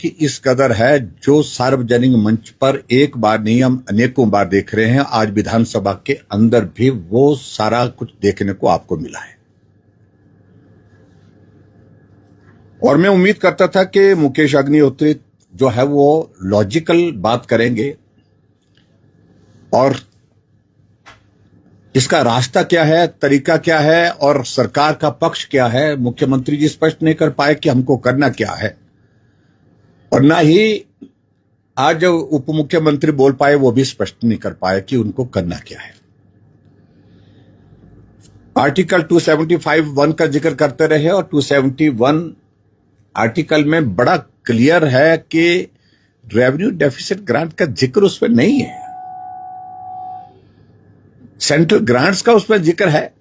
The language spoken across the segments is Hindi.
कि इस कदर है जो सार्वजनिक मंच पर एक बार नहीं हम अनेकों बार देख रहे हैं। आज विधानसभा के अंदर भी वो सारा कुछ देखने को आपको मिला है। और मैं उम्मीद करता था कि मुकेश अग्निहोत्री जो है वो लॉजिकल बात करेंगे और इसका रास्ता क्या है, तरीका क्या है और सरकार का पक्ष क्या है, मुख्यमंत्री जी स्पष्ट नहीं कर पाए कि हमको करना क्या है। और ना ही आज उप मुख्यमंत्री बोल पाए, वो भी स्पष्ट नहीं कर पाए कि उनको करना क्या है। आर्टिकल 275(1) का जिक्र करते रहे और 271 आर्टिकल में बड़ा क्लियर है कि रेवेन्यू डेफिसिट ग्रांट का जिक्र उसमें नहीं है। सेंट्रल ग्रांट्स का उसमें जिक्र है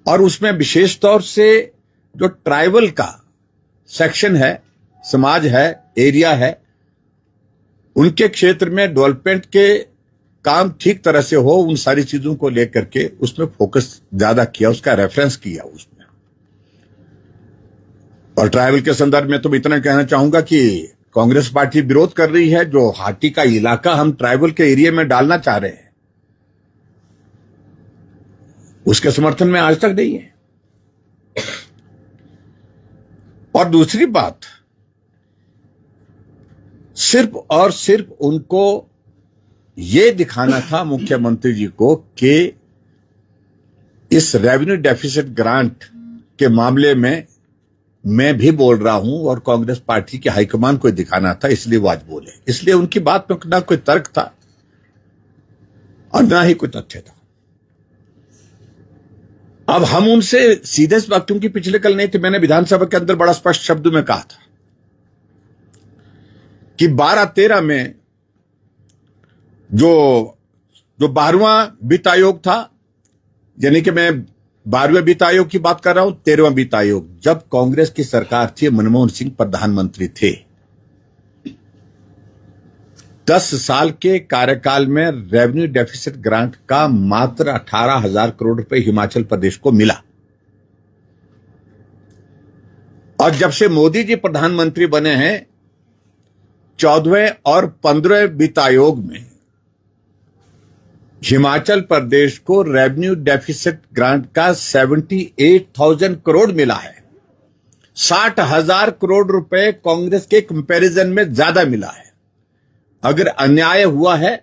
और उसमें विशेष तौर से जो ट्राइबल का सेक्शन है, समाज है, एरिया है, उनके क्षेत्र में डेवलपमेंट के काम ठीक तरह से हो, उन सारी चीजों को लेकर के उसमें फोकस ज्यादा किया, उसका रेफरेंस किया उसमें। और ट्राइबल के संदर्भ में तो मैं इतना कहना चाहूंगा कि कांग्रेस पार्टी विरोध कर रही है। जो हाटी का इलाका हम ट्राइबल के एरिया में डालना चाह रहे हैं, उसके समर्थन में आज तक नहीं है। और दूसरी बात, सिर्फ और सिर्फ उनको यह दिखाना था मुख्यमंत्री जी को कि इस रेवेन्यू डेफिसिट ग्रांट के मामले में मैं भी बोल रहा हूं और कांग्रेस पार्टी के हाईकमान को दिखाना था, इसलिए वो आज बोले। इसलिए उनकी बात में ना कोई तर्क था और ना ही कोई तथ्य था। अब हम उनसे सीधे इस बात, क्योंकि पिछले कल नहीं थे, मैंने विधानसभा के अंदर बड़ा स्पष्ट शब्दों में कहा था कि 12-13 में जो 12वां वित्त आयोग था, यानी कि मैं 12वें वित्त आयोग की बात कर रहा हूं, 13वां वित्त आयोग, जब कांग्रेस की सरकार थी, मनमोहन सिंह प्रधानमंत्री थे, 10 साल के कार्यकाल में रेवेन्यू डेफिसिट ग्रांट का मात्र 18,000 करोड़ रुपए हिमाचल प्रदेश को मिला। और जब से मोदी जी प्रधानमंत्री बने हैं, 14वें और 15वें वित्त आयोग में हिमाचल प्रदेश को रेवेन्यू डेफिसिट ग्रांट का 78,000 करोड़ मिला है। 60,000 करोड़ रुपए कांग्रेस के कंपैरिजन में ज्यादा मिला है। अगर अन्याय हुआ है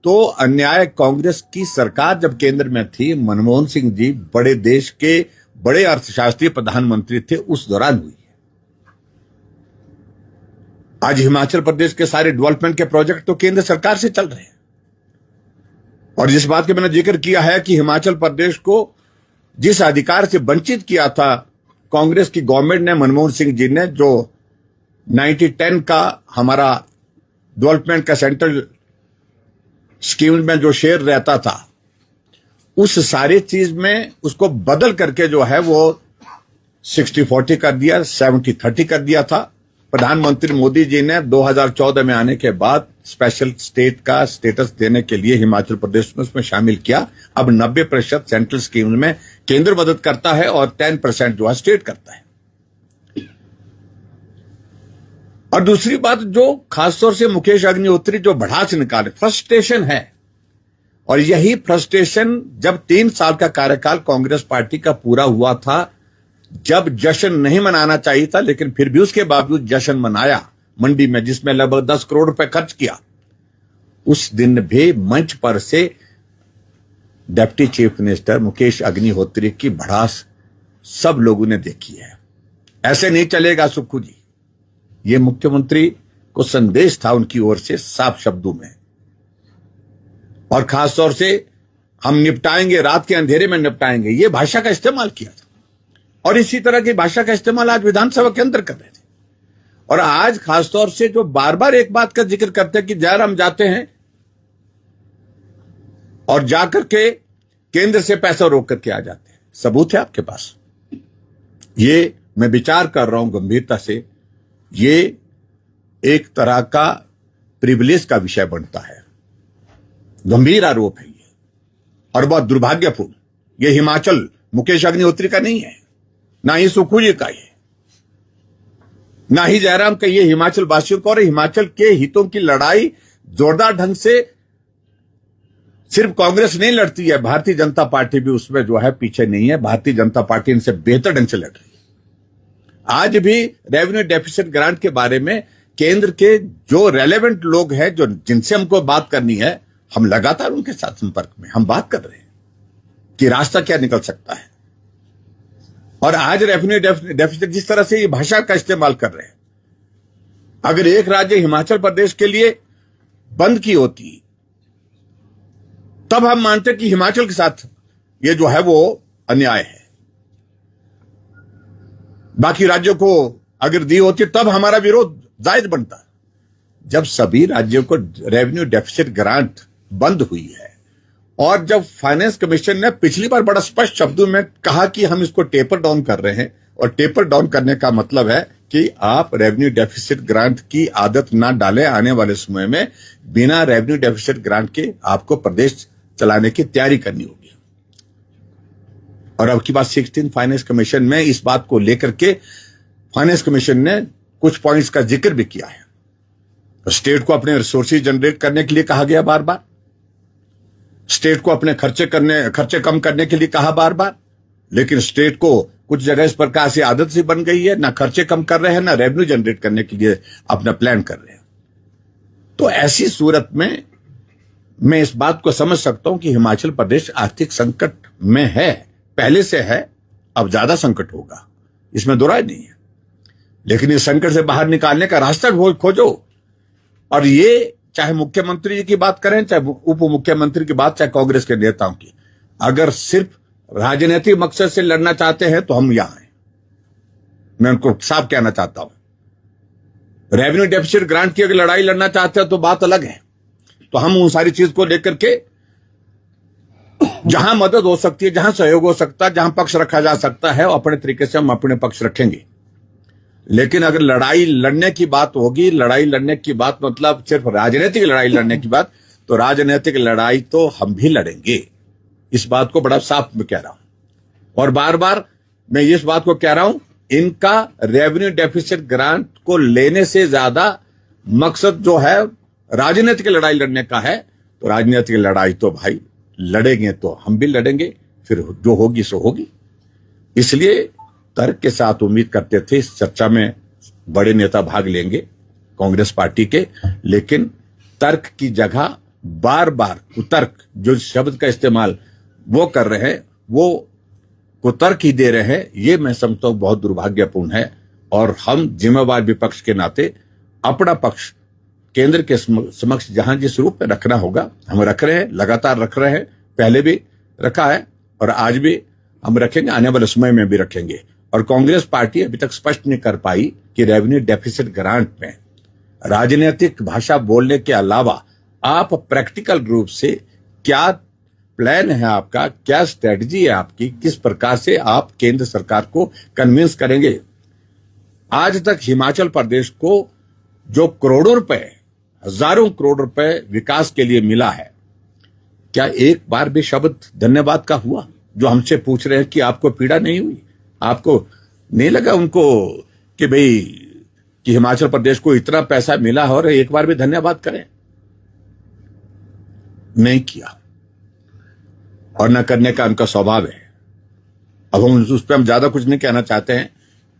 तो अन्याय कांग्रेस की सरकार जब केंद्र में थी, मनमोहन सिंह जी बड़े देश के बड़े अर्थशास्त्री प्रधानमंत्री थे, उस दौरान हुई है। आज हिमाचल प्रदेश के सारे डेवलपमेंट के प्रोजेक्ट तो केंद्र सरकार से चल रहे हैं। और जिस बात के मैंने जिक्र किया है कि हिमाचल प्रदेश को जिस अधिकार से वंचित किया था कांग्रेस की गवर्नमेंट ने, मनमोहन सिंह जी ने, जो 90-10 का हमारा डेवलपमेंट का सेंट्रल स्कीम में जो शेयर रहता था, उस सारी चीज में उसको बदल करके जो है वो 60-40 कर दिया, 70-30 कर दिया था। प्रधानमंत्री मोदी जी ने 2014 में आने के बाद स्पेशल स्टेट का स्टेटस देने के लिए हिमाचल प्रदेश में उसमें शामिल किया। अब 90% सेंट्रल स्कीम में केंद्र मदद करता है और 10% जो है स्टेट करता है। और दूसरी बात जो खासतौर से मुकेश अग्निहोत्री जो भड़ास निकाले, फ्रस्ट्रेशन है। और यही फ्रस्ट्रेशन जब 3 साल का कार्यकाल कांग्रेस पार्टी का पूरा हुआ था, जब जश्न नहीं मनाना चाहिए था लेकिन फिर भी उसके बावजूद जश्न मनाया मंडी में, जिसमें लगभग 10 करोड़ रुपए खर्च किया, उस दिन भी मंच पर से deputy chief minister Mukesh Agnihotri की भड़ास सब लोगों ने देखी है। ऐसे नहीं चलेगा सुक्खू जी, ये मुख्यमंत्री को संदेश था उनकी ओर से साफ शब्दों में। और खासतौर से हम निपटाएंगे, रात के अंधेरे में निपटाएंगे, ये भाषा का इस्तेमाल किया था। और इसी तरह की भाषा का इस्तेमाल आज विधानसभा के अंदर कर रहे थे। और आज खासतौर से जो बार बार एक बात का जिक्र करते हैं कि जयराम जाते हैं और जाकर के केंद्र से पैसा रोक करके आ जाते हैं। सबूत है आपके पास? ये मैं विचार कर रहा हूं गंभीरता से, ये एक तरह का प्रिविलेज का विषय बनता है। गंभीर आरोप है ये और बहुत दुर्भाग्यपूर्ण। ये हिमाचल मुकेश अग्निहोत्री का नहीं है, ना ही सुक्खू जी का है। ना ही जयराम कहिए हिमाचल वासियों को, और हिमाचल के हितों की लड़ाई जोरदार ढंग से सिर्फ कांग्रेस नहीं लड़ती है, भारतीय जनता पार्टी भी उसमें जो है पीछे नहीं है। भारतीय जनता पार्टी इनसे बेहतर ढंग से लड़ रही है। आज भी रेवेन्यू डेफिसिट ग्रांट के बारे में केंद्र के जो रेलेवेंट लोग हैं, जो जिनसे हमको बात करनी है, हम लगातार उनके साथ संपर्क में हम बात कर रहे हैं कि रास्ता क्या निकल सकता है। और आज रेवेन्यू डेफिसिट जिस तरह से ये भाषा का इस्तेमाल कर रहे हैं, अगर एक राज्य हिमाचल प्रदेश के लिए बंद की होती तब हम मानते कि हिमाचल के साथ ये जो है वो अन्याय है। बाकी राज्यों को अगर दी होती तब हमारा विरोध जायज बनता। जब सभी राज्यों को रेवेन्यू डेफिसिट ग्रांट बंद हुई है और जब फाइनेंस कमीशन ने पिछली बार बड़ा स्पष्ट शब्दों में कहा कि हम इसको टेपर डाउन कर रहे हैं, और टेपर डाउन करने का मतलब है कि आप रेवेन्यू डेफिसिट ग्रांट की आदत ना डालें। आने वाले समय में बिना रेवेन्यू डेफिसिट ग्रांट के आपको प्रदेश चलाने की तैयारी करनी होगी। और अब की बात 16 फाइनेंस कमीशन में इस बात को लेकर के फाइनेंस कमीशन ने कुछ पॉइंट्स का जिक्र भी किया है। स्टेट को अपने रिसोर्सेज जनरेट करने के लिए कहा गया बार बार, स्टेट को अपने खर्चे कम करने के लिए कहा बार बार, लेकिन स्टेट को कुछ जगह इस प्रकार से आदत सी बन गई है, ना खर्चे कम कर रहे हैं, ना रेवेन्यू जनरेट करने के लिए अपना प्लान कर रहे हैं। तो ऐसी सूरत में मैं इस बात को समझ सकता हूं कि हिमाचल प्रदेश आर्थिक संकट में है, पहले से है, अब ज्यादा संकट होगा, इसमें दो राय नहीं है। लेकिन इस संकट से बाहर निकालने का रास्ता खोजो। और ये चाहे मुख्यमंत्री जी की बात करें, चाहे उप मुख्यमंत्री की बात, चाहे कांग्रेस के नेताओं की, अगर सिर्फ राजनीतिक मकसद से लड़ना चाहते हैं तो हम यहां हैं। मैं उनको साफ कहना चाहता हूं। रेवेन्यू डेफिसिट ग्रांट की अगर लड़ाई लड़ना चाहते हैं तो बात अलग है। तो हम उन सारी चीज को लेकर के जहां मदद हो सकती है, जहां सहयोग हो सकता है, जहां पक्ष रखा जा सकता है, अपने तरीके से हम अपने पक्ष रखेंगे। लेकिन अगर लड़ाई लड़ने की बात होगी, लड़ाई लड़ने की बात मतलब सिर्फ राजनीतिक लड़ाई लड़ने की बात, तो राजनीतिक लड़ाई तो हम भी लड़ेंगे। इस बात को बड़ा साफ मैं कह रहा हूं। और बार बार मैं इस बात को कह रहा हूं, इनका रेवेन्यू डेफिसिट ग्रांट को लेने से ज्यादा मकसद जो है राजनीतिक लड़ाई लड़ने का है। तो राजनीतिक लड़ाई तो भाई लड़ेंगे तो हम भी लड़ेंगे, फिर जो होगी सो होगी। इसलिए तर्क के साथ उम्मीद करते थे इस चर्चा में बड़े नेता भाग लेंगे कांग्रेस पार्टी के, लेकिन तर्क की जगह बार बार कुतर्क, जो शब्द का इस्तेमाल वो कर रहे हैं, वो कुतर्क ही दे रहे हैं। ये मैं समझता हूं बहुत दुर्भाग्यपूर्ण है। और हम जिम्मेवार विपक्ष के नाते अपना पक्ष केंद्र के समक्ष जहां जिस रूप में रखना होगा हम रख रहे हैं, लगातार रख रहे हैं, पहले भी रखा है और आज भी हम रखेंगे, आने वाले समय में भी रखेंगे। और कांग्रेस पार्टी अभी तक स्पष्ट नहीं कर पाई कि रेवेन्यू डेफिसिट ग्रांट में राजनीतिक भाषा बोलने के अलावा आप प्रैक्टिकल रूप से क्या प्लान है आपका, क्या स्ट्रेटजी है आपकी, किस प्रकार से आप केंद्र सरकार को कन्विंस करेंगे। आज तक हिमाचल प्रदेश को जो करोड़ों रुपए, हजारों करोड़ रुपए विकास के लिए मिला है, क्या एक बार भी शब्द धन्यवाद का हुआ? जो हमसे पूछ रहे हैं कि आपको पीड़ा नहीं हुई, आपको नहीं लगा उनको कि भाई कि हिमाचल प्रदेश को इतना पैसा मिला और एक बार भी धन्यवाद करें? नहीं किया और न करने का उनका स्वभाव है। अब हम उस पर हम ज्यादा कुछ नहीं कहना चाहते हैं।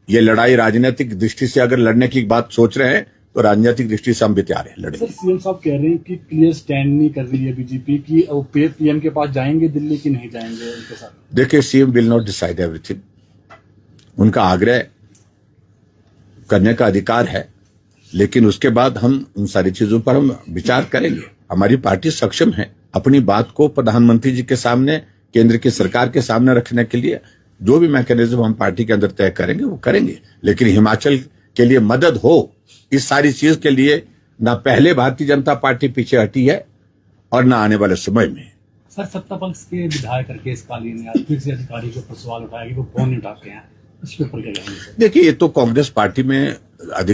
ये लड़ाई राजनीतिक दृष्टि से अगर लड़ने की बात सोच रहे हैं तो राजनीतिक दृष्टि से हम भी तैयार हैं लड़ने। सर, सीएम साहब कह रहे हैं कि क्लियर स्टैंड नहीं कर रही है बीजेपी की, और पीएम के पास जाएंगे दिल्ली की नहीं जाएंगे उनके साथ? देखिए, CM will not decide everything. उनका आग्रह करने का अधिकार है, लेकिन उसके बाद हम उन सारी चीजों पर हम विचार करेंगे। हमारी पार्टी सक्षम है अपनी बात को प्रधानमंत्री जी के सामने, केंद्र की सरकार के सामने रखने के लिए। जो भी मैकेनिज्म हम पार्टी के अंदर तय करेंगे वो करेंगे, लेकिन हिमाचल के लिए मदद हो, इस सारी चीज के लिए ना पहले भारतीय जनता पार्टी पीछे हटी है और ना आने वाले समय में। सर, सत्ता पक्ष के विधायक केशकालीन ने आज फिर से अधिकारी के ऊपर सवाल उठाया कि वो फोन नहीं उठाते हैं, इस पे ऊपर क्या कहेंगे? देखिए, ये तो कांग्रेस पार्टी में अधिक